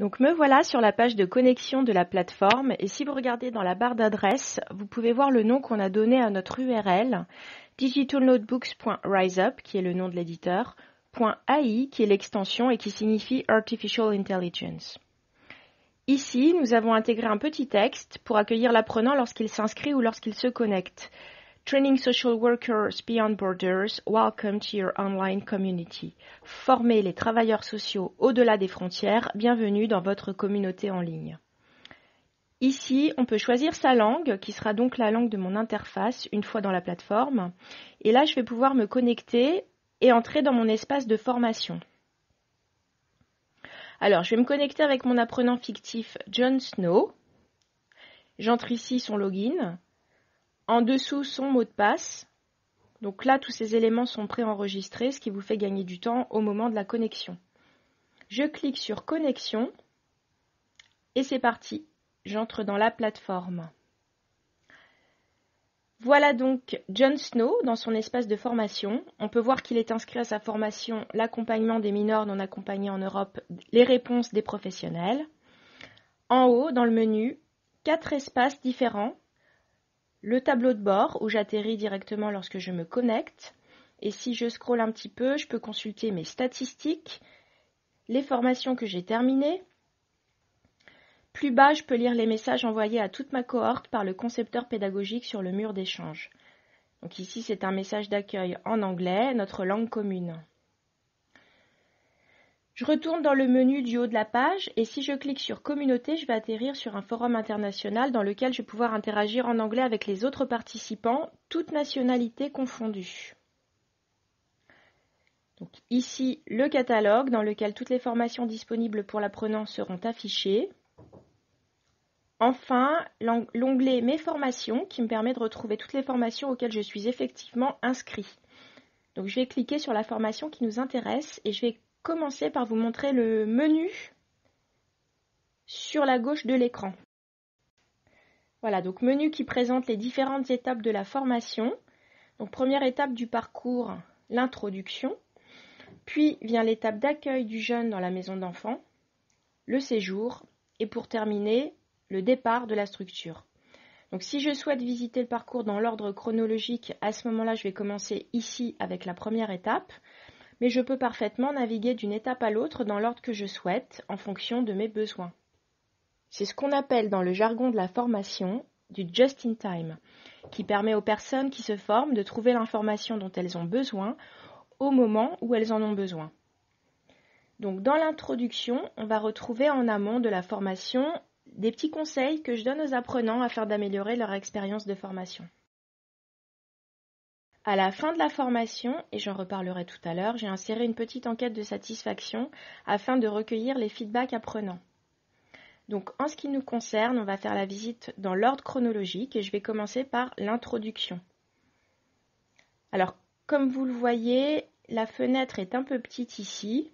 Donc me voilà sur la page de connexion de la plateforme et si vous regardez dans la barre d'adresse, vous pouvez voir le nom qu'on a donné à notre URL, digitalnotebooks.riseup, qui est le nom de l'éditeur, .ai, qui est l'extension et qui signifie Artificial Intelligence. Ici, nous avons intégré un petit texte pour accueillir l'apprenant lorsqu'il s'inscrit ou lorsqu'il se connecte. Training Social Workers Beyond Borders, welcome to your online community. Former les travailleurs sociaux au-delà des frontières, bienvenue dans votre communauté en ligne. Ici, on peut choisir sa langue, qui sera donc la langue de mon interface une fois dans la plateforme. Et là, je vais pouvoir me connecter et entrer dans mon espace de formation. Alors, je vais me connecter avec mon apprenant fictif Jon Snow. J'entre ici son login. En dessous, son mot de passe. Donc là, tous ces éléments sont préenregistrés, ce qui vous fait gagner du temps au moment de la connexion. Je clique sur Connexion et c'est parti. J'entre dans la plateforme. Voilà donc Jon Snow dans son espace de formation. On peut voir qu'il est inscrit à sa formation l'accompagnement des mineurs non accompagnés en Europe, les réponses des professionnels. En haut, dans le menu, 4 espaces différents. Le tableau de bord où j'atterris directement lorsque je me connecte. Et si je scrolle un petit peu, je peux consulter mes statistiques, les formations que j'ai terminées. Plus bas, je peux lire les messages envoyés à toute ma cohorte par le concepteur pédagogique sur le mur d'échange. Donc ici, c'est un message d'accueil en anglais, notre langue commune. Je retourne dans le menu du haut de la page et si je clique sur Communauté, je vais atterrir sur un forum international dans lequel je vais pouvoir interagir en anglais avec les autres participants, toutes nationalités confondues. Donc ici, le catalogue dans lequel toutes les formations disponibles pour l'apprenant seront affichées. Enfin, l'onglet Mes formations qui me permet de retrouver toutes les formations auxquelles je suis effectivement inscrit. Donc je vais cliquer sur la formation qui nous intéresse et je vais commencer par vous montrer le menu sur la gauche de l'écran. Voilà, donc menu qui présente les différentes étapes de la formation. Donc première étape du parcours, l'introduction. Puis vient l'étape d'accueil du jeune dans la maison d'enfants, le séjour et pour terminer, le départ de la structure. Donc si je souhaite visiter le parcours dans l'ordre chronologique, à ce moment-là, je vais commencer ici avec la première étape. Mais je peux parfaitement naviguer d'une étape à l'autre dans l'ordre que je souhaite, en fonction de mes besoins. C'est ce qu'on appelle dans le jargon de la formation du just-in-time, qui permet aux personnes qui se forment de trouver l'information dont elles ont besoin au moment où elles en ont besoin. Donc dans l'introduction, on va retrouver en amont de la formation des petits conseils que je donne aux apprenants afin d'améliorer leur expérience de formation. À la fin de la formation, et j'en reparlerai tout à l'heure, j'ai inséré une petite enquête de satisfaction afin de recueillir les feedbacks apprenants. Donc en ce qui nous concerne, on va faire la visite dans l'ordre chronologique et je vais commencer par l'introduction. Alors comme vous le voyez, la fenêtre est un peu petite ici.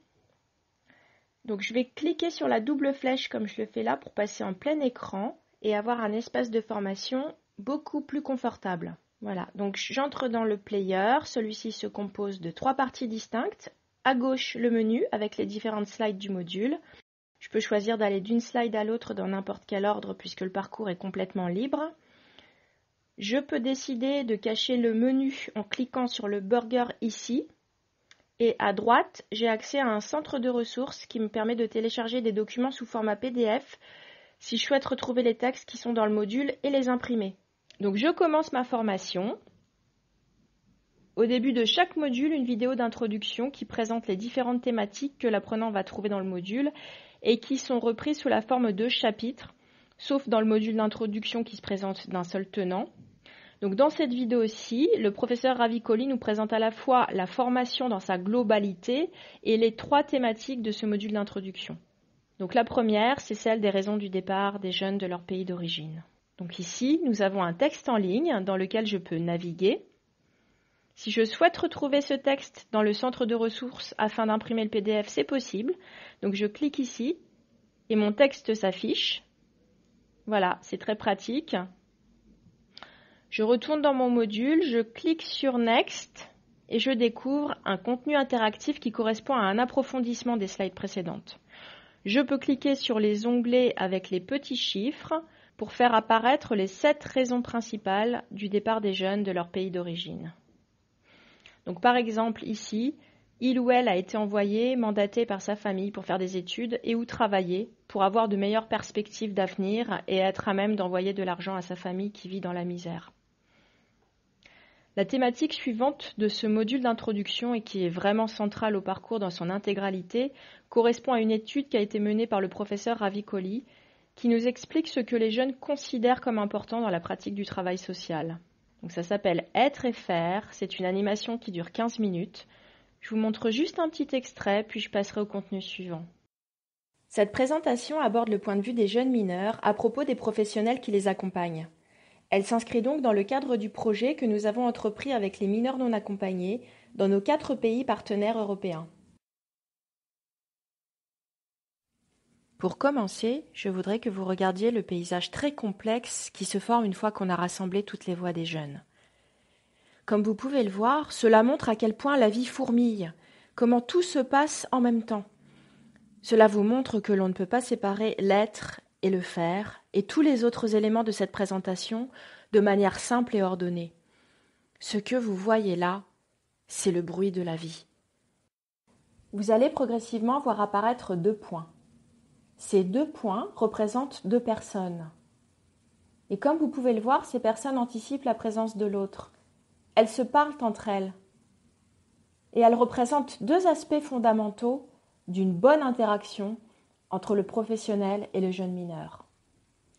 Donc je vais cliquer sur la double flèche comme je le fais là pour passer en plein écran et avoir un espace de formation beaucoup plus confortable. Voilà, donc j'entre dans le player, celui-ci se compose de 3 parties distinctes. À gauche, le menu avec les différentes slides du module. Je peux choisir d'aller d'une slide à l'autre dans n'importe quel ordre puisque le parcours est complètement libre. Je peux décider de cacher le menu en cliquant sur le burger ici. Et à droite, j'ai accès à un centre de ressources qui me permet de télécharger des documents sous format PDF si je souhaite retrouver les textes qui sont dans le module et les imprimer. Donc je commence ma formation. Au début de chaque module, une vidéo d'introduction qui présente les différentes thématiques que l'apprenant va trouver dans le module et qui sont reprises sous la forme de chapitres, sauf dans le module d'introduction qui se présente d'un seul tenant. Donc dans cette vidéo-ci, le professeur Ravikoli nous présente à la fois la formation dans sa globalité et les 3 thématiques de ce module d'introduction. Donc la première, c'est celle des raisons du départ des jeunes de leur pays d'origine. Donc ici, nous avons un texte en ligne dans lequel je peux naviguer. Si je souhaite retrouver ce texte dans le centre de ressources afin d'imprimer le PDF, c'est possible. Donc je clique ici et mon texte s'affiche. Voilà, c'est très pratique. Je retourne dans mon module, je clique sur Next et je découvre un contenu interactif qui correspond à un approfondissement des slides précédentes. Je peux cliquer sur les onglets avec les petits chiffres pour faire apparaître les 7 raisons principales du départ des jeunes de leur pays d'origine. Donc par exemple ici, il ou elle a été envoyé, mandaté par sa famille pour faire des études et ou travailler pour avoir de meilleures perspectives d'avenir et être à même d'envoyer de l'argent à sa famille qui vit dans la misère. La thématique suivante de ce module d'introduction et qui est vraiment centrale au parcours dans son intégralité correspond à une étude qui a été menée par le professeur Ravi Kohli qui nous explique ce que les jeunes considèrent comme important dans la pratique du travail social. Donc ça s'appelle Être et faire, c'est une animation qui dure 15 minutes. Je vous montre juste un petit extrait, puis je passerai au contenu suivant. Cette présentation aborde le point de vue des jeunes mineurs à propos des professionnels qui les accompagnent. Elle s'inscrit donc dans le cadre du projet que nous avons entrepris avec les mineurs non accompagnés dans nos 4 pays partenaires européens. Pour commencer, je voudrais que vous regardiez le paysage très complexe qui se forme une fois qu'on a rassemblé toutes les voix des jeunes. Comme vous pouvez le voir, cela montre à quel point la vie fourmille, comment tout se passe en même temps. Cela vous montre que l'on ne peut pas séparer l'être et le faire et tous les autres éléments de cette présentation de manière simple et ordonnée. Ce que vous voyez là, c'est le bruit de la vie. Vous allez progressivement voir apparaître 2 points. Ces 2 points représentent 2 personnes. Et comme vous pouvez le voir, ces personnes anticipent la présence de l'autre. Elles se parlent entre elles. Et elles représentent 2 aspects fondamentaux d'une bonne interaction entre le professionnel et le jeune mineur.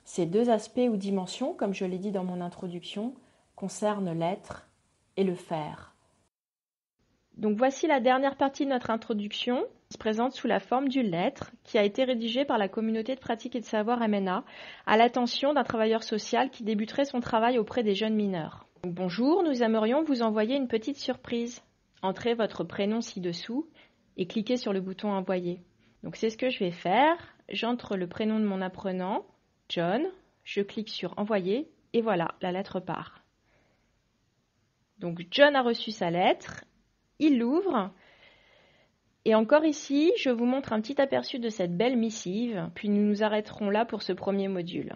Ces 2 aspects ou dimensions, comme je l'ai dit dans mon introduction, concernent l'être et le faire. Donc voici la dernière partie de notre introduction, qui se présente sous la forme d'une lettre qui a été rédigée par la communauté de pratique et de savoir MNA à l'attention d'un travailleur social qui débuterait son travail auprès des jeunes mineurs. Donc, bonjour, nous aimerions vous envoyer une petite surprise. Entrez votre prénom ci-dessous et cliquez sur le bouton envoyer. Donc c'est ce que je vais faire. J'entre le prénom de mon apprenant, John, je clique sur envoyer et voilà, la lettre part. Donc John a reçu sa lettre. Il l'ouvre et encore ici, je vous montre un petit aperçu de cette belle missive, puis nous nous arrêterons là pour ce premier module.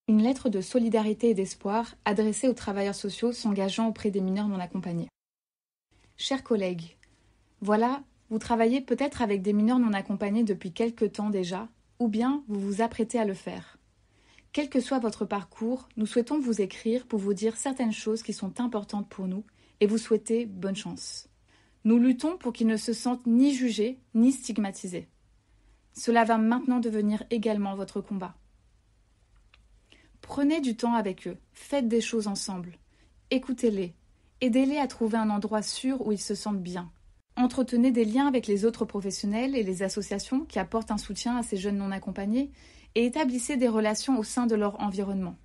Une lettre de solidarité et d'espoir adressée aux travailleurs sociaux s'engageant auprès des mineurs non accompagnés. Chers collègues, voilà, vous travaillez peut-être avec des mineurs non accompagnés depuis quelque temps déjà, ou bien vous vous apprêtez à le faire. Quel que soit votre parcours, nous souhaitons vous écrire pour vous dire certaines choses qui sont importantes pour nous et vous souhaiter bonne chance. Nous luttons pour qu'ils ne se sentent ni jugés ni stigmatisés. Cela va maintenant devenir également votre combat. Prenez du temps avec eux, faites des choses ensemble, écoutez-les, aidez-les à trouver un endroit sûr où ils se sentent bien. Entretenez des liens avec les autres professionnels et les associations qui apportent un soutien à ces jeunes non accompagnés et établissez des relations au sein de leur environnement.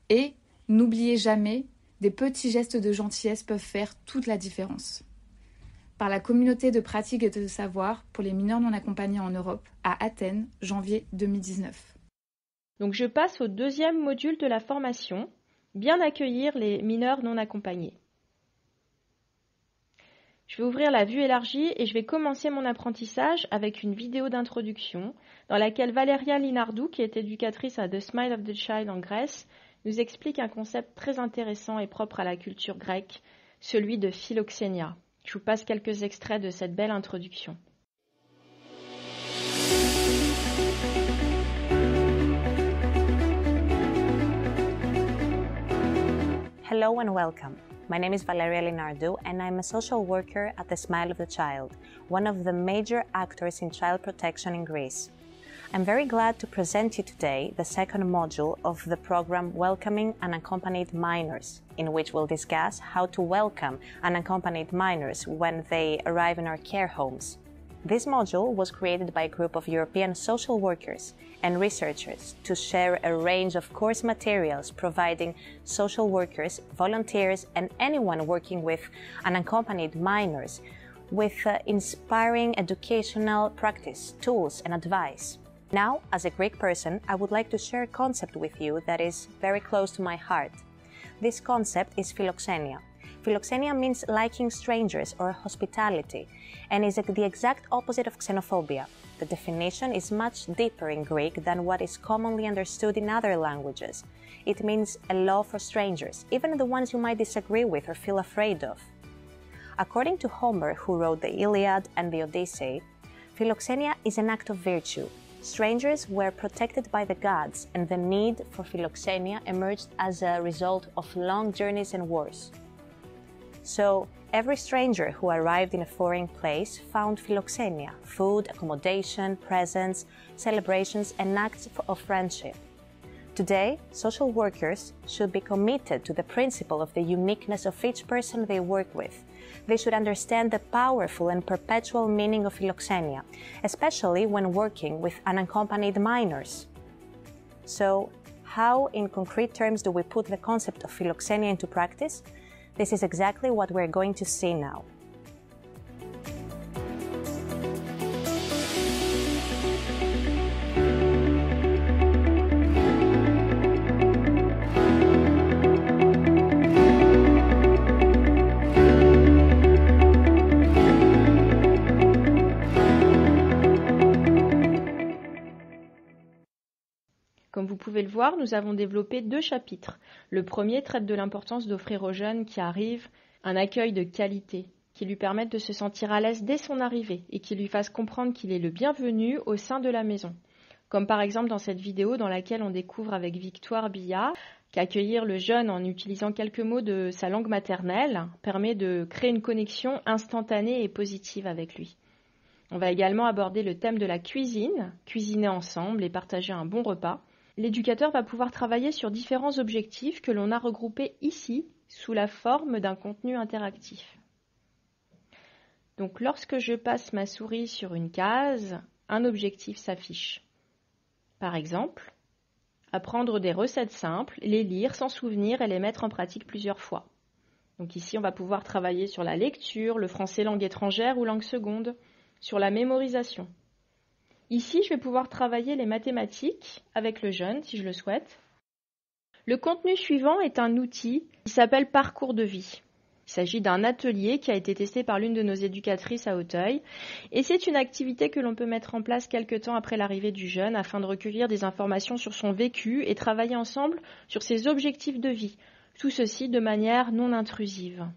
Et n'oubliez jamais, des petits gestes de gentillesse peuvent faire toute la différence. Par la communauté de pratique et de savoir pour les mineurs non accompagnés en Europe à Athènes, janvier 2019. Donc je passe au 2e module de la formation, bien accueillir les mineurs non accompagnés. Je vais ouvrir la vue élargie et je vais commencer mon apprentissage avec une vidéo d'introduction dans laquelle Valeria Linardou, qui est éducatrice à The Smile of the Child en Grèce, nous explique un concept très intéressant et propre à la culture grecque, celui de philoxénia. Je vous passe quelques extraits de cette belle introduction. Hello and welcome. My name is Valeria Linardou and I'm a social worker at the Smile of the Child, one of the major actors in child protection in Greece. I'm very glad to present you today the 2nd module of the program Welcoming Unaccompanied Minors, in which we'll discuss how to welcome unaccompanied minors when they arrive in our care homes. This module was created by a group of European social workers and researchers to share a range of course materials providing social workers, volunteers, and anyone working with unaccompanied minors with inspiring educational practice, tools, and advice. Now, as a Greek person, I would like to share a concept with you that is very close to my heart. This concept is philoxenia. Philoxenia means liking strangers or hospitality and is the exact opposite of xenophobia. the definition is much deeper in Greek than what is commonly understood in other languages. It means a law for strangers, even the ones you might disagree with or feel afraid of. According to Homer, who wrote the Iliad and the Odyssey, philoxenia is an act of virtue. Strangers were protected by the gods, and the need for philoxenia emerged as a result of long journeys and wars. So, every stranger who arrived in a foreign place found philoxenia, food, accommodation, presents, celebrations, and acts of friendship. Today, social workers should be committed to the principle of the uniqueness of each person they work with. They should understand the powerful and perpetual meaning of philoxenia, especially when working with unaccompanied minors. So, how in concrete terms do we put the concept of philoxenia into practice? This is exactly what we're going to see now. Comme vous pouvez le voir, nous avons développé 2 chapitres. Le premier traite de l'importance d'offrir aux jeunes qui arrivent un accueil de qualité, qui lui permette de se sentir à l'aise dès son arrivée et qui lui fasse comprendre qu'il est le bienvenu au sein de la maison. Comme par exemple dans cette vidéo dans laquelle on découvre avec Victoire Billard qu'accueillir le jeune en utilisant quelques mots de sa langue maternelle permet de créer une connexion instantanée et positive avec lui. On va également aborder le thème de la cuisine, cuisiner ensemble et partager un bon repas. L'éducateur va pouvoir travailler sur différents objectifs que l'on a regroupés ici sous la forme d'un contenu interactif. Donc lorsque je passe ma souris sur une case, un objectif s'affiche. Par exemple, apprendre des recettes simples, les lire, s'en souvenir et les mettre en pratique plusieurs fois. Donc ici, on va pouvoir travailler sur la lecture, le français langue étrangère ou langue seconde, sur la mémorisation. Ici, je vais pouvoir travailler les mathématiques avec le jeune, si je le souhaite. Le contenu suivant est un outil qui s'appelle Parcours de vie. Il s'agit d'un atelier qui a été testé par l'une de nos éducatrices à Auteuil. Et c'est une activité que l'on peut mettre en place quelque temps après l'arrivée du jeune afin de recueillir des informations sur son vécu et travailler ensemble sur ses objectifs de vie. Tout ceci de manière non intrusive.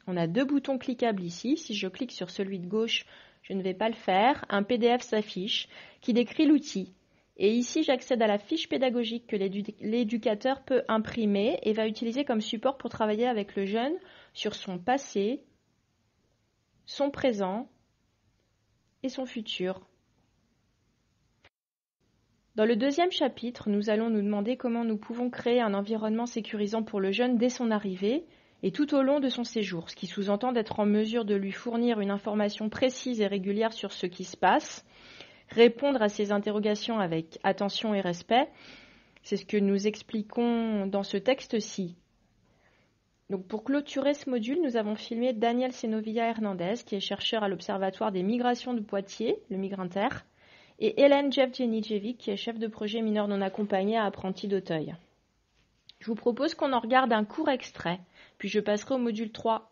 On a 2 boutons cliquables ici. Si je clique sur celui de gauche, je ne vais pas le faire. Un PDF s'affiche qui décrit l'outil. Et ici, j'accède à la fiche pédagogique que l'éducateur peut imprimer et va utiliser comme support pour travailler avec le jeune sur son passé, son présent et son futur. Dans le 2e chapitre, nous allons nous demander comment nous pouvons créer un environnement sécurisant pour le jeune dès son arrivée et tout au long de son séjour, ce qui sous-entend d'être en mesure de lui fournir une information précise et régulière sur ce qui se passe, répondre à ses interrogations avec attention et respect. C'est ce que nous expliquons dans ce texte-ci. Donc pour clôturer ce module, nous avons filmé Daniel Senovilla Hernandez, qui est chercheur à l'Observatoire des migrations de Poitiers, le Migrinter, et Hélène Jevdjenijevic, qui est chef de projet mineurs non accompagnés à Apprentis d'Auteuil. Je vous propose qu'on en regarde un court extrait, puis je passerai au module 3.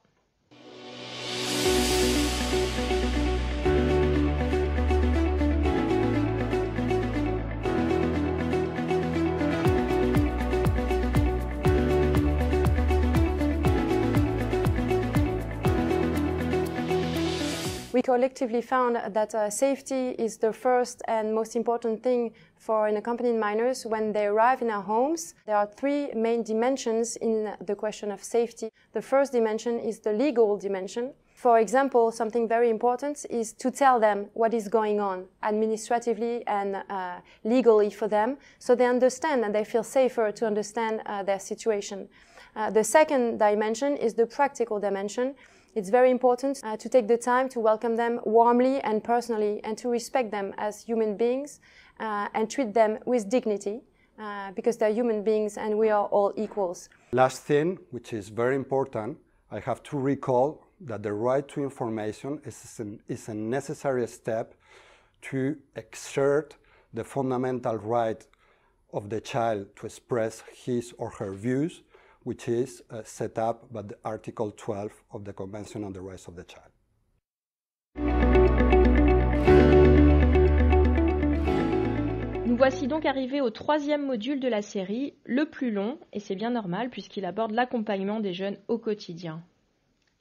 We collectively found that safety is the first and most important thing for unaccompanied minors when they arrive in our homes. There are 3 main dimensions in the question of safety. The first dimension is the legal dimension. For example, something very important is to tell them what is going on administratively and legally for them, so they understand and they feel safer to understand their situation. The second dimension is the practical dimension. It's very important to take the time to welcome them warmly and personally and to respect them as human beings and treat them with dignity because they're human beings and we are all equals. Last thing, which is very important, I have to recall that the right to information is a necessary step to exert the fundamental right of the child to express his or her views, which is set up by the Article 12 of the Convention on the Rights of the Child. voici donc arrivés au 3e module de la série, le plus long, et c'est bien normal puisqu'il aborde l'accompagnement des jeunes au quotidien.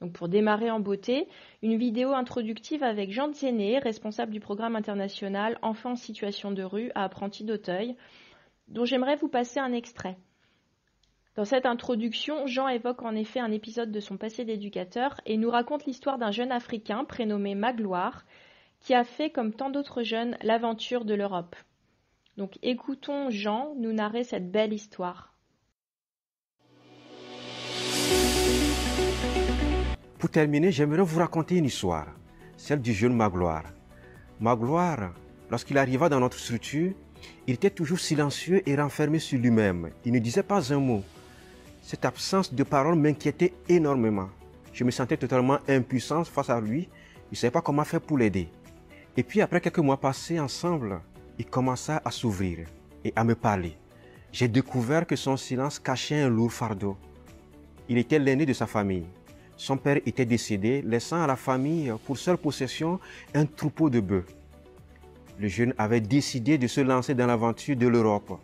Donc pour démarrer en beauté, une vidéo introductive avec Jean Zéné, responsable du programme international Enfants en situation de rue à Apprentis d'Auteuil, dont j'aimerais vous passer un extrait. Dans cette introduction, Jean évoque en effet un épisode de son passé d'éducateur et nous raconte l'histoire d'un jeune Africain prénommé Magloire, qui a fait, comme tant d'autres jeunes, l'aventure de l'Europe. Donc écoutons Jean nous narrer cette belle histoire. Pour terminer, j'aimerais vous raconter une histoire, celle du jeune Magloire. Magloire, lorsqu'il arriva dans notre structure, il était toujours silencieux et renfermé sur lui-même. Il ne disait pas un mot. Cette absence de parole m'inquiétait énormément. Je me sentais totalement impuissant face à lui. Je ne savais pas comment faire pour l'aider. Et puis après quelques mois passés ensemble, il commença à s'ouvrir et à me parler. J'ai découvert que son silence cachait un lourd fardeau. Il était l'aîné de sa famille. Son père était décédé, laissant à la famille pour seule possession un troupeau de bœufs. Le jeune avait décidé de se lancer dans l'aventure de l'Europe.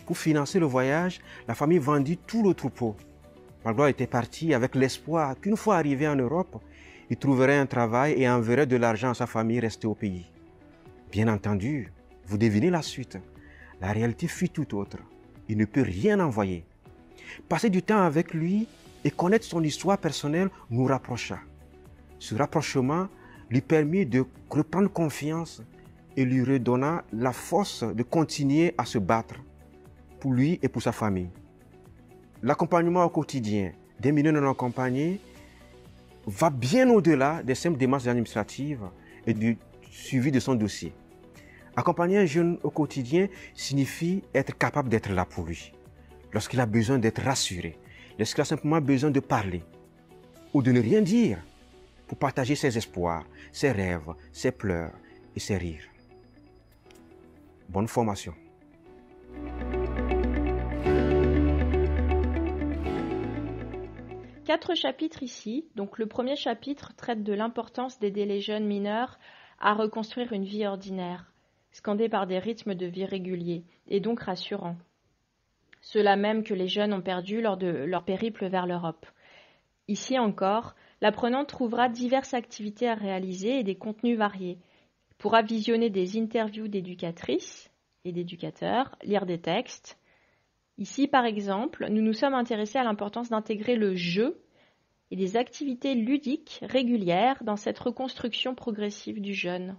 Pour financer le voyage, la famille vendit tout le troupeau. Magloire était parti avec l'espoir qu'une fois arrivé en Europe, il trouverait un travail et enverrait de l'argent à sa famille restée au pays. Bien entendu, vous devinez la suite. La réalité fut tout autre. Il ne peut rien envoyer. Passer du temps avec lui et connaître son histoire personnelle nous rapprocha. Ce rapprochement lui permit de reprendre confiance et lui redonna la force de continuer à se battre pour lui et pour sa famille. L'accompagnement au quotidien des mineurs non accompagnés va bien au-delà des simples démarches administratives et du suivi de son dossier. Accompagner un jeune au quotidien signifie être capable d'être là pour lui, lorsqu'il a besoin d'être rassuré, lorsqu'il a simplement besoin de parler ou de ne rien dire pour partager ses espoirs, ses rêves, ses pleurs et ses rires. Bonne formation. Quatre chapitres ici. Donc le premier chapitre traite de l'importance d'aider les jeunes mineurs à reconstruire une vie ordinaire, scandée par des rythmes de vie réguliers et donc rassurants. Ceux-là même que les jeunes ont perdus lors de leur périple vers l'Europe. Ici encore, l'apprenant trouvera diverses activités à réaliser et des contenus variés. Il pourra visionner des interviews d'éducatrices et d'éducateurs, lire des textes. Ici, par exemple, nous nous sommes intéressés à l'importance d'intégrer le jeu et des activités ludiques régulières dans cette reconstruction progressive du jeune.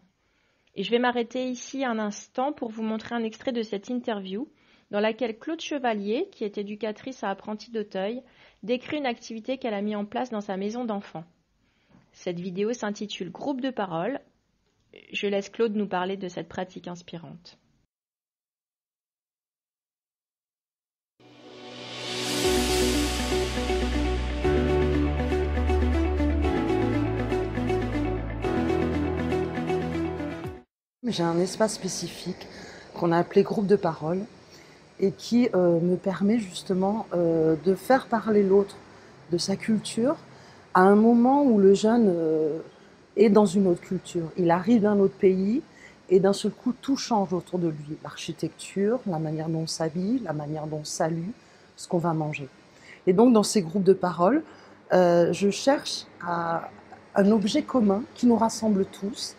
Et je vais m'arrêter ici un instant pour vous montrer un extrait de cette interview dans laquelle Claude Chevalier, qui est éducatrice à Apprentis d'Auteuil, décrit une activité qu'elle a mise en place dans sa maison d'enfants. Cette vidéo s'intitule « Groupe de parole ». Je laisse Claude nous parler de cette pratique inspirante. J'ai un espace spécifique qu'on a appelé groupe de parole et qui me permet justement de faire parler l'autre de sa culture à un moment où le jeune est dans une autre culture. Il arrive d'un autre pays et d'un seul coup tout change autour de lui. L'architecture, la manière dont on s'habille, la manière dont on salue, ce qu'on va manger. Et donc dans ces groupes de parole, je cherche un objet commun qui nous rassemble tous.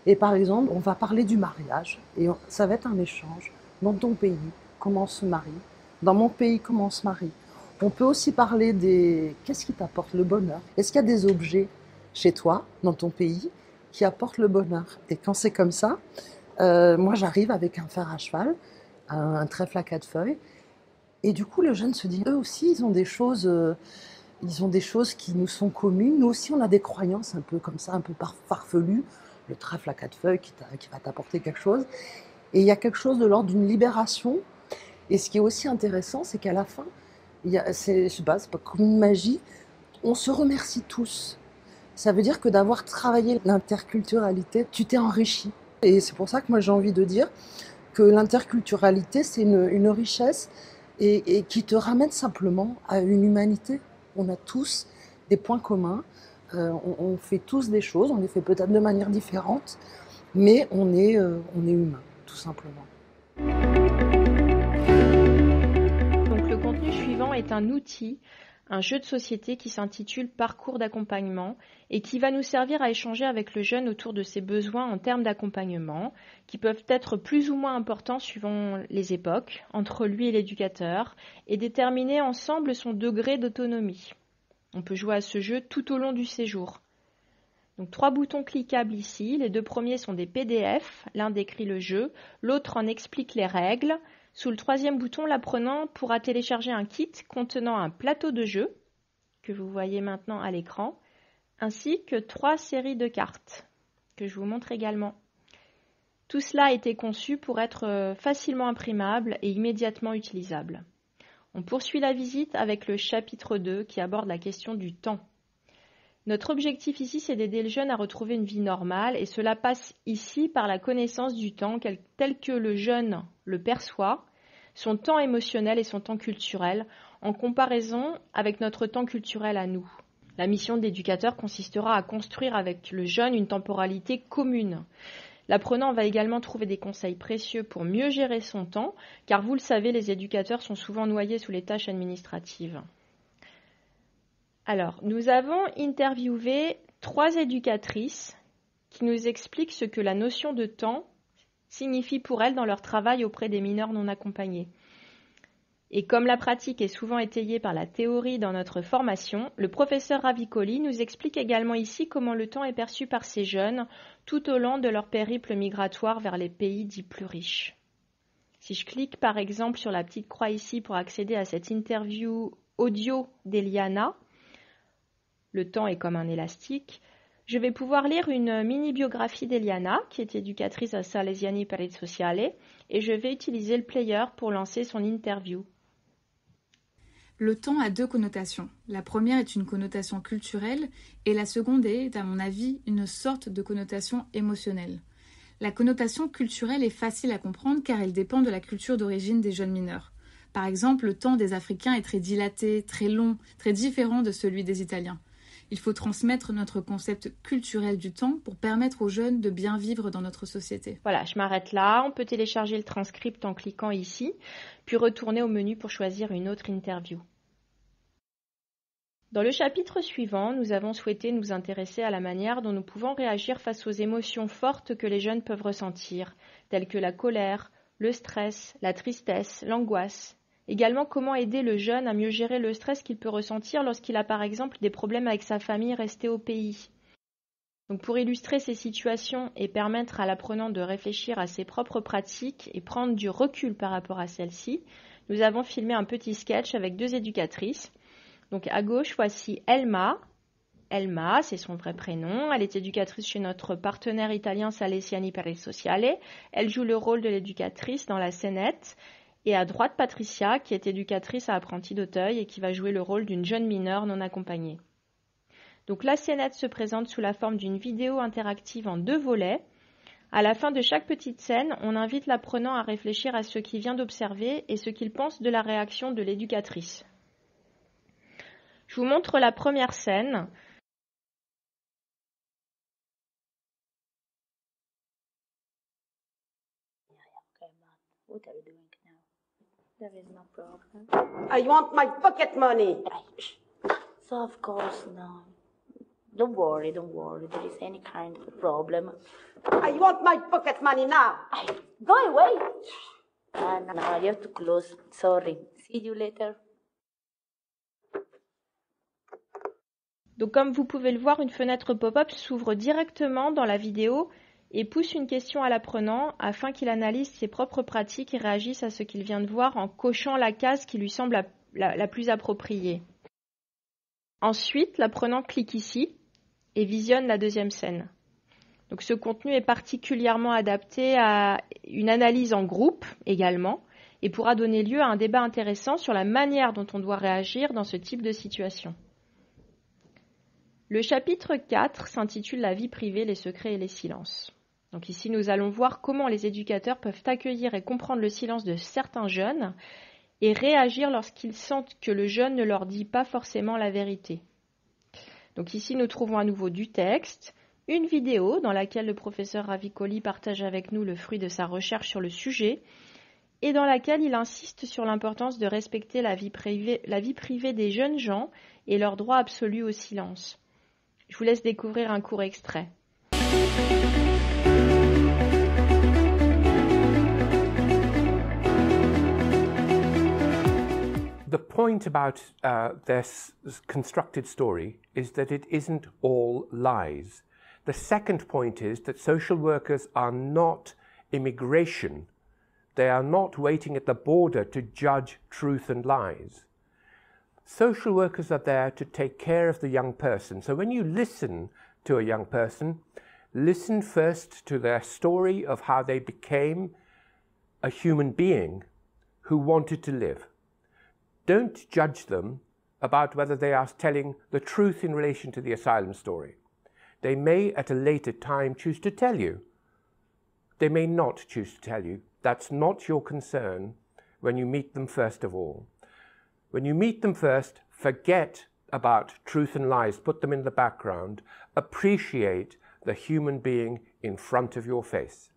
Et par exemple, on va parler du mariage et ça va être un échange. Dans ton pays, comment on se marie? Dans mon pays, comment on se marie? On peut aussi parler des... Qu'est-ce qui t'apporte le bonheur? Est-ce qu'il y a des objets chez toi, dans ton pays, qui apportent le bonheur? Et quand c'est comme ça, moi j'arrive avec un fer à cheval, un trèfle à 4 feuilles, et du coup le jeune se dit, eux aussi ils ont des choses qui nous sont communes. Nous aussi on a des croyances un peu comme ça, un peu farfelues. Le trèfle à 4 feuilles qui va t'apporter quelque chose. Et il y a quelque chose de l'ordre d'une libération. Et ce qui est aussi intéressant, c'est qu'à la fin, c'est pas comme une magie, on se remercie tous. Ça veut dire que d'avoir travaillé l'interculturalité, tu t'es enrichi. Et c'est pour ça que moi j'ai envie de dire que l'interculturalité, c'est une richesse et qui te ramène simplement à une humanité. On a tous des points communs. On fait tous des choses, on les fait peut-être de manière différente, mais on est humain, tout simplement. contenu suivant est un outil, un jeu de société qui s'intitule Parcours d'accompagnement et qui va nous servir à échanger avec le jeune autour de ses besoins en termes d'accompagnement, qui peuvent être plus ou moins importants suivant les époques, entre lui et l'éducateur, et déterminer ensemble son degré d'autonomie. On peut jouer à ce jeu tout au long du séjour. Donc 3 boutons cliquables ici, les 2 premiers sont des PDF, l'un décrit le jeu, l'autre en explique les règles. Sous le 3e bouton, l'apprenant pourra télécharger un kit contenant un plateau de jeu, que vous voyez maintenant à l'écran, ainsi que 3 séries de cartes, que je vous montre également. Tout cela a été conçu pour être facilement imprimable et immédiatement utilisable. On poursuit la visite avec le chapitre 2 qui aborde la question du temps. Notre objectif ici, c'est d'aider le jeune à retrouver une vie normale et cela passe ici par la connaissance du temps tel que le jeune le perçoit, son temps émotionnel et son temps culturel, en comparaison avec notre temps culturel à nous. La mission de l'éducateur consistera à construire avec le jeune une temporalité commune. L'apprenant va également trouver des conseils précieux pour mieux gérer son temps, car vous le savez, les éducateurs sont souvent noyés sous les tâches administratives. Alors, nous avons interviewé 3 éducatrices qui nous expliquent ce que la notion de temps signifie pour elles dans leur travail auprès des mineurs non accompagnés. Et comme la pratique est souvent étayée par la théorie dans notre formation, le professeur Ravicoli nous explique également ici comment le temps est perçu par ces jeunes tout au long de leur périple migratoire vers les pays dits plus riches. Si je clique par exemple sur la petite croix ici pour accéder à cette interview audio d'Eliana, le temps est comme un élastique, je vais pouvoir lire une mini-biographie d'Eliana, qui est éducatrice à Salesiani per il Sociale, et je vais utiliser le player pour lancer son interview. Le temps a 2 connotations. La première est une connotation culturelle et la seconde est, à mon avis, une sorte de connotation émotionnelle. La connotation culturelle est facile à comprendre car elle dépend de la culture d'origine des jeunes mineurs. Par exemple, le temps des Africains est très dilaté, très long, très différent de celui des Italiens. Il faut transmettre notre concept culturel du temps pour permettre aux jeunes de bien vivre dans notre société. Voilà, je m'arrête là. On peut télécharger le transcript en cliquant ici, puis retourner au menu pour choisir une autre interview. Dans le chapitre suivant, nous avons souhaité nous intéresser à la manière dont nous pouvons réagir face aux émotions fortes que les jeunes peuvent ressentir, telles que la colère, le stress, la tristesse, l'angoisse. Également, comment aider le jeune à mieux gérer le stress qu'il peut ressentir lorsqu'il a par exemple des problèmes avec sa famille restée au pays. Donc, pour illustrer ces situations et permettre à l'apprenant de réfléchir à ses propres pratiques et prendre du recul par rapport à celles-ci, nous avons filmé un petit sketch avec 2 éducatrices. Donc à gauche, voici Elma. Elma, c'est son vrai prénom. Elle est éducatrice chez notre partenaire italien Salesiani per il Sociale. Elle joue le rôle de l'éducatrice dans la scénette. Et à droite, Patricia, qui est éducatrice à Apprentis d'Auteuil et qui va jouer le rôle d'une jeune mineure non accompagnée. Donc la scénette se présente sous la forme d'une vidéo interactive en 2 volets. À la fin de chaque petite scène, on invite l'apprenant à réfléchir à ce qu'il vient d'observer et ce qu'il pense de la réaction de l'éducatrice. Je vous montre la première scène. What are you doing now? There is no problem. I want my pocket money. So of course no. Don't worry. There is any kind of problem. I want my pocket money now. Go away. No, you have to close. Sorry. See you later. Donc comme vous pouvez le voir, une fenêtre pop-up s'ouvre directement dans la vidéo et pousse une question à l'apprenant afin qu'il analyse ses propres pratiques et réagisse à ce qu'il vient de voir en cochant la case qui lui semble la plus appropriée. Ensuite, l'apprenant clique ici et visionne la 2e scène. Donc ce contenu est particulièrement adapté à une analyse en groupe également et pourra donner lieu à un débat intéressant sur la manière dont on doit réagir dans ce type de situation. Le chapitre 4 s'intitule « La vie privée, les secrets et les silences ». Donc ici, nous allons voir comment les éducateurs peuvent accueillir et comprendre le silence de certains jeunes et réagir lorsqu'ils sentent que le jeune ne leur dit pas forcément la vérité. Donc ici, nous trouvons à nouveau du texte, une vidéo dans laquelle le professeur Ravicoli partage avec nous le fruit de sa recherche sur le sujet et dans laquelle il insiste sur l'importance de respecter la vie privée des jeunes gens et leur droit absolu au silence. Je vous laisse découvrir un court extrait. The point about this constructed story is that it isn't all lies. The second point is that social workers are not immigration. They are not waiting at the border to judge truth and lies. Social workers are there to take care of the young person. So when you listen to a young person, listen first to their story of how they became a human being who wanted to live. Don't judge them about whether they are telling the truth in relation to the asylum story. They may at a later time choose to tell you. They may not choose to tell you. That's not your concern when you meet them first of all. When you meet them first, forget about truth and lies, put them in the background, appreciate the human being in front of your face.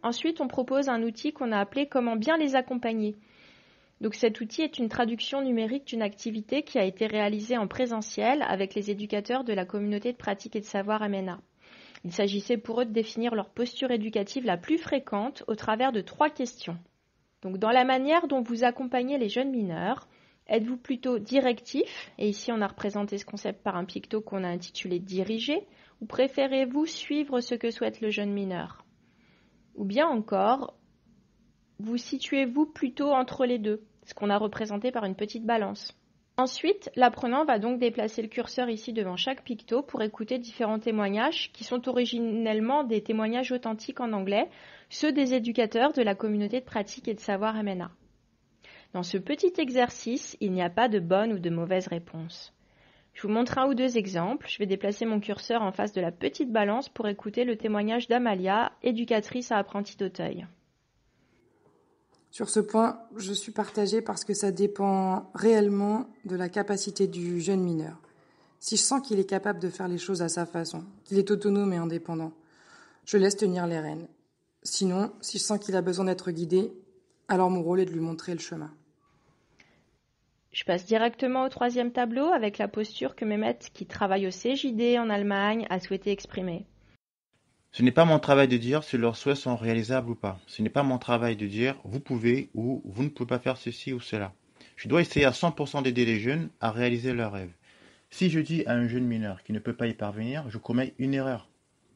Ensuite, on propose un outil qu'on a appelé « Comment bien les accompagner ». Donc cet outil est une traduction numérique d'une activité qui a été réalisée en présentiel avec les éducateurs de la communauté de pratique et de savoir MENA. Il s'agissait pour eux de définir leur posture éducative la plus fréquente au travers de 3 questions. Donc dans la manière dont vous accompagnez les jeunes mineurs, êtes-vous plutôt directif, et ici on a représenté ce concept par un picto qu'on a intitulé « Diriger », ou préférez-vous suivre ce que souhaite le jeune mineur ? Ou bien encore, vous situez-vous plutôt entre les deux, ce qu'on a représenté par une petite balance. Ensuite, l'apprenant va donc déplacer le curseur ici devant chaque picto pour écouter différents témoignages qui sont originellement des témoignages authentiques en anglais, ceux des éducateurs de la communauté de pratique et de savoir MENA. Dans ce petit exercice, il n'y a pas de bonne ou de mauvaise réponse. Je vous montre un ou 2 exemples. Je vais déplacer mon curseur en face de la petite balance pour écouter le témoignage d'Amalia, éducatrice à Apprentis d'Auteuil. Sur ce point, je suis partagée parce que ça dépend réellement de la capacité du jeune mineur. Si je sens qu'il est capable de faire les choses à sa façon, qu'il est autonome et indépendant, je laisse tenir les rênes. Sinon, si je sens qu'il a besoin d'être guidé, alors mon rôle est de lui montrer le chemin. Je passe directement au 3e tableau avec la posture que Mehmet, qui travaille au CJD en Allemagne, a souhaité exprimer. Ce n'est pas mon travail de dire si leurs souhaits sont réalisables ou pas. Ce n'est pas mon travail de dire vous pouvez ou vous ne pouvez pas faire ceci ou cela. Je dois essayer à 100% d'aider les jeunes à réaliser leurs rêves. Si je dis à un jeune mineur qui ne peut pas y parvenir, je commets une erreur.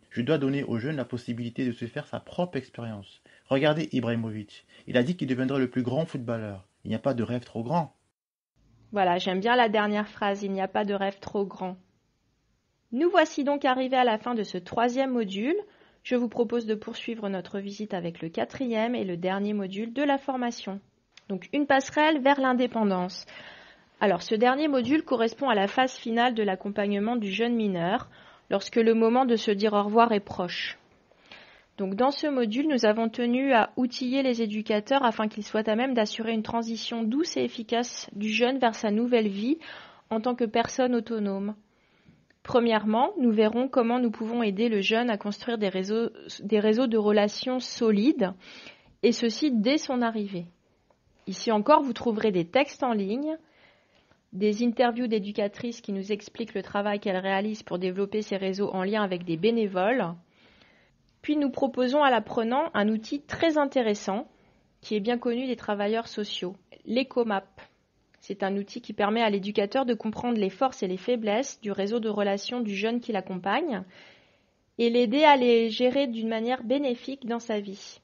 Je dois donner aux jeunes la possibilité de se faire sa propre expérience. Regardez Ibrahimovic. Il a dit qu'il deviendrait le plus grand footballeur. Il n'y a pas de rêve trop grand. Voilà, j'aime bien la dernière phrase, il n'y a pas de rêve trop grand. Nous voici donc arrivés à la fin de ce 3e module. Je vous propose de poursuivre notre visite avec le 4e et le dernier module de la formation. Donc une passerelle vers l'indépendance. Alors ce dernier module correspond à la phase finale de l'accompagnement du jeune mineur, lorsque le moment de se dire au revoir est proche. Donc dans ce module, nous avons tenu à outiller les éducateurs afin qu'ils soient à même d'assurer une transition douce et efficace du jeune vers sa nouvelle vie en tant que personne autonome. Premièrement, nous verrons comment nous pouvons aider le jeune à construire des réseaux de relations solides, et ceci dès son arrivée. Ici encore, vous trouverez des textes en ligne, des interviews d'éducatrices qui nous expliquent le travail qu'elles réalisent pour développer ces réseaux en lien avec des bénévoles. Puis nous proposons à l'apprenant un outil très intéressant qui est bien connu des travailleurs sociaux, l'EcoMap. C'est un outil qui permet à l'éducateur de comprendre les forces et les faiblesses du réseau de relations du jeune qui l'accompagne et l'aider à les gérer d'une manière bénéfique dans sa vie.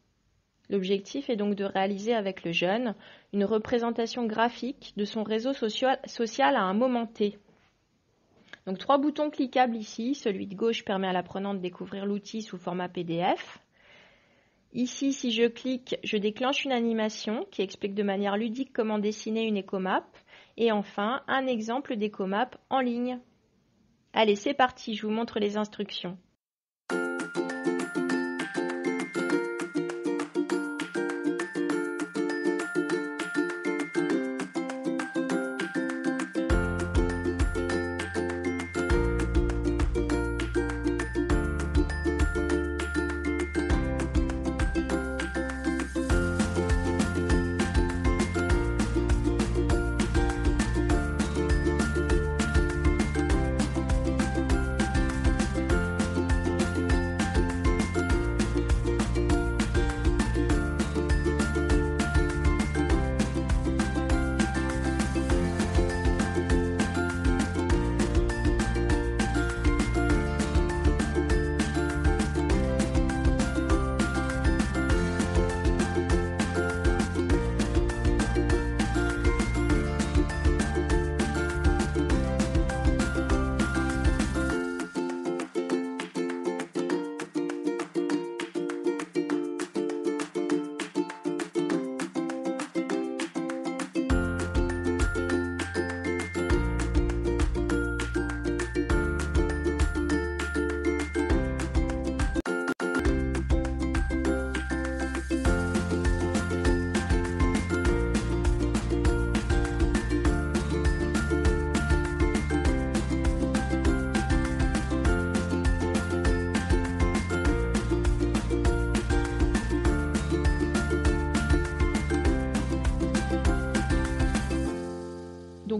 L'objectif est donc de réaliser avec le jeune une représentation graphique de son réseau social à un moment T. Donc 3 boutons cliquables ici. Celui de gauche permet à l'apprenant de découvrir l'outil sous format PDF. Ici, si je clique, je déclenche une animation qui explique de manière ludique comment dessiner une écomap. Et enfin, un exemple d'écomap en ligne. Allez, c'est parti, je vous montre les instructions.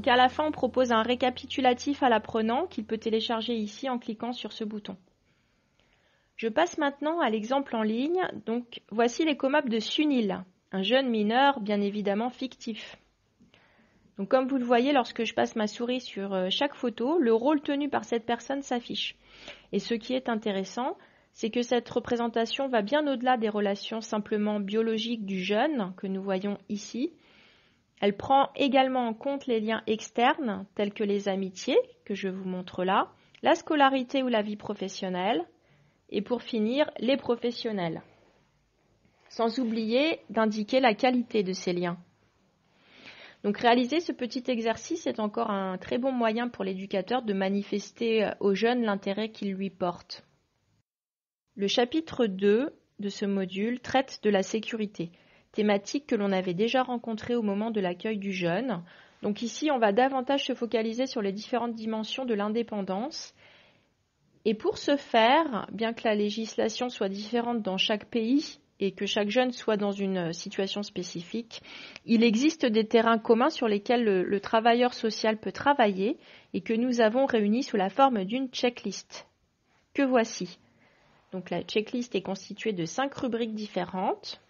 Donc à la fin, on propose un récapitulatif à l'apprenant qu'il peut télécharger ici en cliquant sur ce bouton. Je passe maintenant à l'exemple en ligne. Donc voici les comaps de Sunil, un jeune mineur bien évidemment fictif. Donc comme vous le voyez, lorsque je passe ma souris sur chaque photo, le rôle tenu par cette personne s'affiche. Et ce qui est intéressant, c'est que cette représentation va bien au-delà des relations simplement biologiques du jeune que nous voyons ici. Elle prend également en compte les liens externes, tels que les amitiés, que je vous montre là, la scolarité ou la vie professionnelle, et pour finir, les professionnels. Sans oublier d'indiquer la qualité de ces liens. Donc réaliser ce petit exercice est encore un très bon moyen pour l'éducateur de manifester aux jeunes l'intérêt qu'il lui porte. Le chapitre 2 de ce module traite de la sécurité, thématique que l'on avait déjà rencontrée au moment de l'accueil du jeune. Donc ici, on va davantage se focaliser sur les différentes dimensions de l'indépendance. Et pour ce faire, bien que la législation soit différente dans chaque pays, et que chaque jeune soit dans une situation spécifique, il existe des terrains communs sur lesquels le travailleur social peut travailler et que nous avons réunis sous la forme d'une checklist. Que voici. Donc la checklist est constituée de 5 rubriques différentes: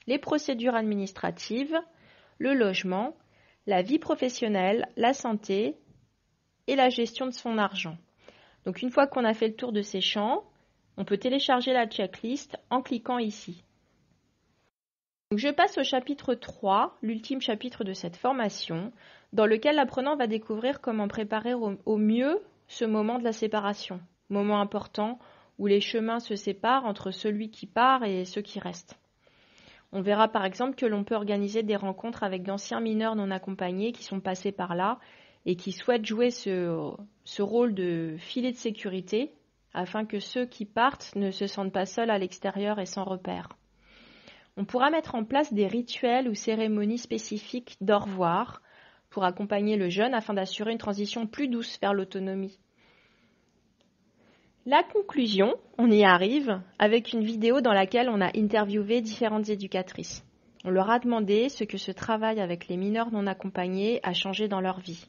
les procédures administratives, le logement, la vie professionnelle, la santé et la gestion de son argent. Donc une fois qu'on a fait le tour de ces champs, on peut télécharger la checklist en cliquant ici. Donc je passe au chapitre 3, l'ultime chapitre de cette formation, dans lequel l'apprenant va découvrir comment préparer au mieux ce moment de la séparation, moment important où les chemins se séparent entre celui qui part et ceux qui restent. On verra par exemple que l'on peut organiser des rencontres avec d'anciens mineurs non accompagnés qui sont passés par là et qui souhaitent jouer ce rôle de filet de sécurité afin que ceux qui partent ne se sentent pas seuls à l'extérieur et sans repère. On pourra mettre en place des rituels ou cérémonies spécifiques d'au revoir pour accompagner le jeune afin d'assurer une transition plus douce vers l'autonomie. La conclusion, on y arrive avec une vidéo dans laquelle on a interviewé différentes éducatrices. On leur a demandé ce que ce travail avec les mineurs non accompagnés a changé dans leur vie.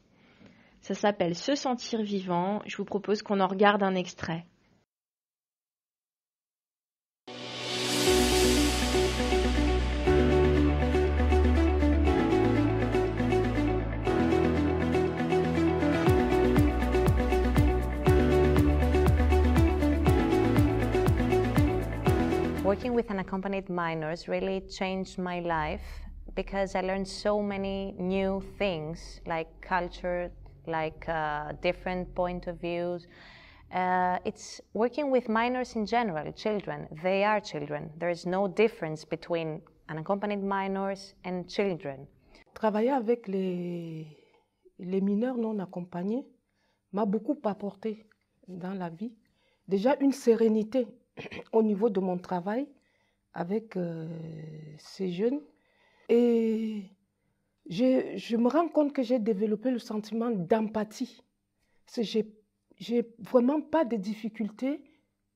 Ça s'appelle Se sentir vivant. Je vous propose qu'on en regarde un extrait. Working with unaccompanied minors really changed my life because I learned so many new things, like culture, like different point of views. It's working with minors in general, children. They are children. There is no difference between unaccompanied minors and children. Travailler avec les mineurs non accompagnés m'a beaucoup apporté dans la vie. Déjà une sérénité au niveau de mon travail avec ces jeunes. Et je me rends compte que j'ai développé le sentiment d'empathie. J'ai vraiment pas de difficulté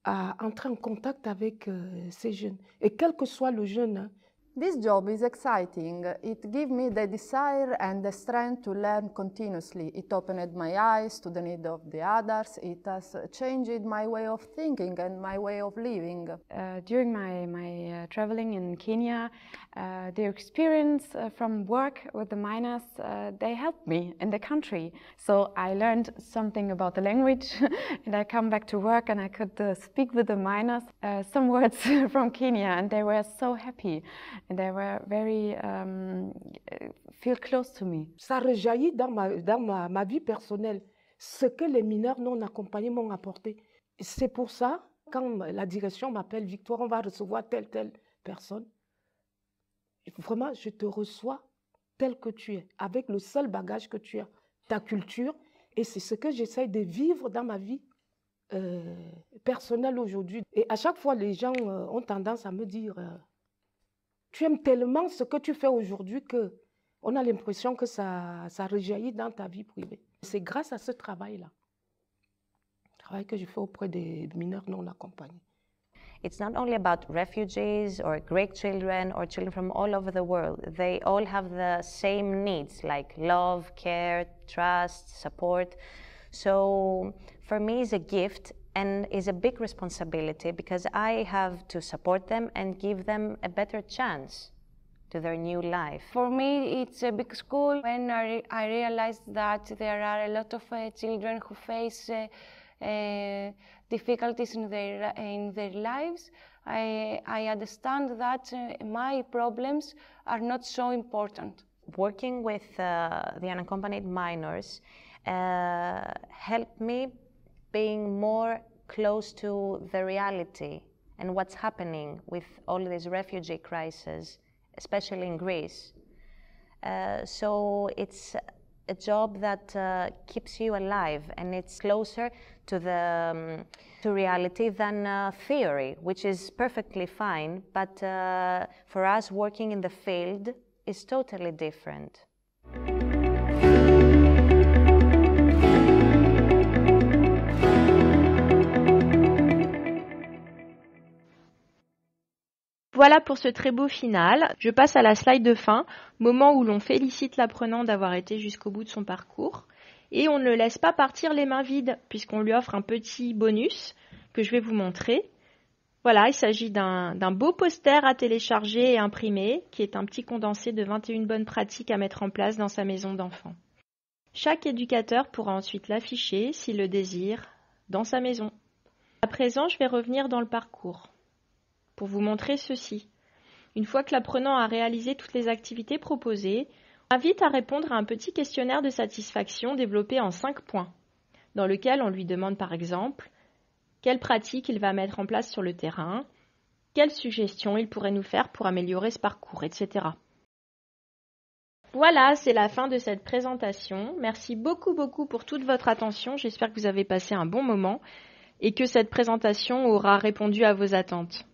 à entrer en contact avec ces jeunes. Et quel que soit le jeune, hein. This job is exciting. It gives me the desire and the strength to learn continuously. It opened my eyes to the need of the others. It has changed my way of thinking and my way of living. During my traveling in Kenya, their experience from work with the minors, they helped me in the country. So I learned something about the language and I come back to work and I could speak with the minors some words from Kenya and they were so happy. And they were very feel close to me. Ça rejaillit dans ma vie personnelle, ce que les mineurs non accompagnés m'ont apporté. C'est pour ça, quand la direction m'appelle, Victoire, on va recevoir telle personne, vraiment, je te reçois tel que tu es, avec le seul bagage que tu as, ta culture, et c'est ce que j'essaie de vivre dans ma vie personnelle aujourd'hui. Et à chaque fois, les gens ont tendance à me dire... tu aimes tellement ce que tu fais aujourd'hui qu'on a l'impression que ça rejaillit dans ta vie privée. C'est grâce à ce travail-là, le travail que je fais auprès des mineurs non accompagnés. It's not only about refugees or Greek children or children from all over the world. They all have the same needs like love, care, trust, support. So for me it's a gift and is a big responsibility because I have to support them and give them a better chance to their new life. For me, it's a big school. When I realized that there are a lot of children who face difficulties in their lives, I understand that my problems are not so important. Working with the unaccompanied minors helped me being more close to the reality and what's happening with all these refugee crises, especially in Greece. So it's a job that keeps you alive, and it's closer to the to reality than theory, which is perfectly fine, but for us working in the field is totally different. Voilà pour ce très beau final. Je passe à la slide de fin, moment où l'on félicite l'apprenant d'avoir été jusqu'au bout de son parcours. Et on ne le laisse pas partir les mains vides, puisqu'on lui offre un petit bonus que je vais vous montrer. Voilà, il s'agit d'un beau poster à télécharger et imprimer, qui est un petit condensé de 21 bonnes pratiques à mettre en place dans sa maison d'enfant. Chaque éducateur pourra ensuite l'afficher, s'il le désire, dans sa maison. À présent, je vais revenir dans le parcours pour vous montrer ceci. Une fois que l'apprenant a réalisé toutes les activités proposées, on invite à répondre à un petit questionnaire de satisfaction développé en 5 points, dans lequel on lui demande par exemple quelle pratique il va mettre en place sur le terrain, quelles suggestions il pourrait nous faire pour améliorer ce parcours, etc. Voilà, c'est la fin de cette présentation. Merci beaucoup pour toute votre attention. J'espère que vous avez passé un bon moment et que cette présentation aura répondu à vos attentes.